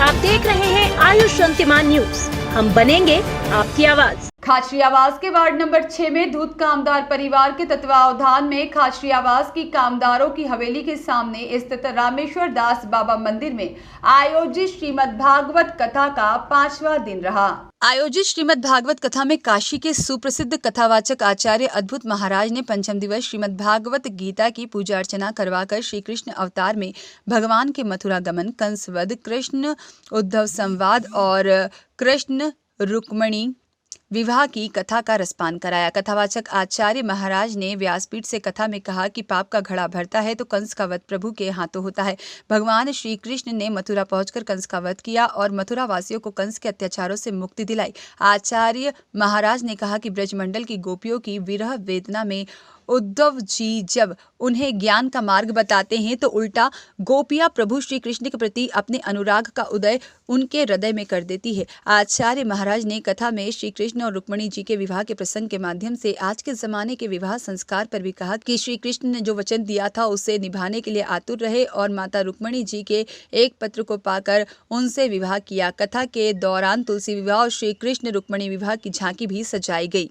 आप देख रहे हैं आयुष अंतिमान न्यूज। हम बनेंगे आपकी आवाज। खाचरियावास के वार्ड नंबर 6 में धूत कामदार परिवार के तत्वावधान में खाचरियावास की कामदारों की हवेली के सामने स्थित रामेश्वर दास बाबा मंदिर में आयोजित श्रीमद् भागवत कथा का 5वां दिन रहा। आयोजित श्रीमद् भागवत कथा में काशी के सुप्रसिद्ध कथावाचक आचार्य अद्भुत महाराज ने पंचम दिवस श्रीमद् भागवत गीता की पूजा अर्चना करवाकर श्री कृष्ण अवतार में भगवान के मथुरा गमन, कंसवध, कृष्ण उद्धव संवाद और कृष्ण रुक्मणी विवाह की कथा का रसपान कराया। कथावाचक आचार्य महाराज ने व्यासपीठ से कथा में कहा कि पाप का घड़ा भरता है तो कंस का वध प्रभु के हाथों होता है। भगवान श्री कृष्ण ने मथुरा पहुंचकर कंस का वध किया और मथुरा वासियों को कंस के अत्याचारों से मुक्ति दिलाई। आचार्य महाराज ने कहा कि ब्रजमंडल की गोपियों की विरह वेदना में उद्धव जी जब उन्हें ज्ञान का मार्ग बताते हैं तो उल्टा गोपियां प्रभु श्री कृष्ण के प्रति अपने अनुराग का उदय उनके हृदय में कर देती है। आचार्य महाराज ने कथा में श्री कृष्ण और रुक्मणी जी के विवाह के प्रसंग के माध्यम से आज के जमाने के विवाह संस्कार पर भी कहा कि श्री कृष्ण ने जो वचन दिया था उसे निभाने के लिए आतुर रहे और माता रुक्मणी जी के एक पत्र को पाकर उनसे विवाह किया। कथा के दौरान तुलसी विवाह और श्री कृष्ण रुक्मणी विवाह की झांकी भी सजाई गई।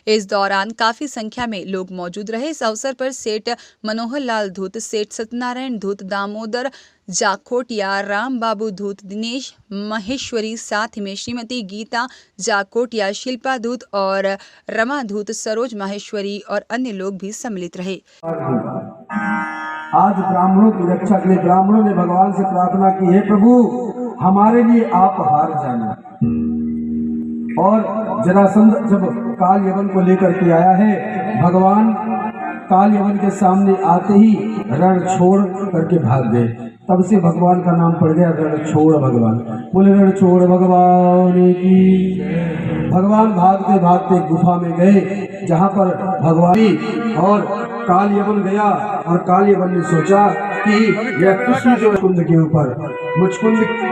इस दौरान काफी संख्या में लोग मौजूद रहे। इस अवसर पर सेठ मनोहर लाल धूत, सेठ सत्यनारायण धूत, दामोदर जाखोटिया, राम बाबू धूत, दिनेश महेश्वरी, साथ में श्रीमती गीता जाखोटिया, शिल्पा धूत और रमा धूत, सरोज माहेश्वरी और अन्य लोग भी सम्मिलित रहे। आज ब्राह्मणों की रक्षा के लिए ब्राह्मणों ने भगवान से प्रार्थना की, हे प्रभु हमारे लिए आप हार जाना। और जरासंध जब काल यवन को लेकर के आया है, भगवान काल यवन के सामने आते ही रण छोड़ करके भाग गए। तब से भगवान का नाम पड़ गया रणछोड़ भगवान। बोले रणछोड़ भगवान की। भगवान भागते भागते गुफा में गए जहाँ पर भगवान और काल यवन गया और काल यवन ने सोचा कि यह कृष्ण जो कुंद के ऊपर मुचकुंद की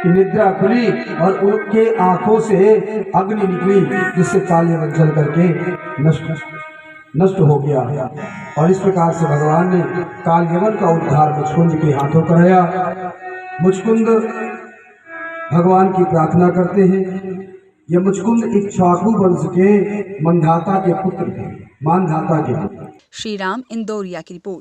निद्रा खुली और उनके आंखों से अग्नि निकली जिससे काल यवन जल करके नष्ट हो गया। और इस प्रकार से भगवान ने काल यवन का उद्धार मुचकुंद के हाथों कराया। मुचकुंद भगवान की प्रार्थना करते हैं। यह मुचकुंद इक्ष्वाकु वंश के मानधाता के पुत्र थे। श्री राम इंदौरिया की रिपोर्ट।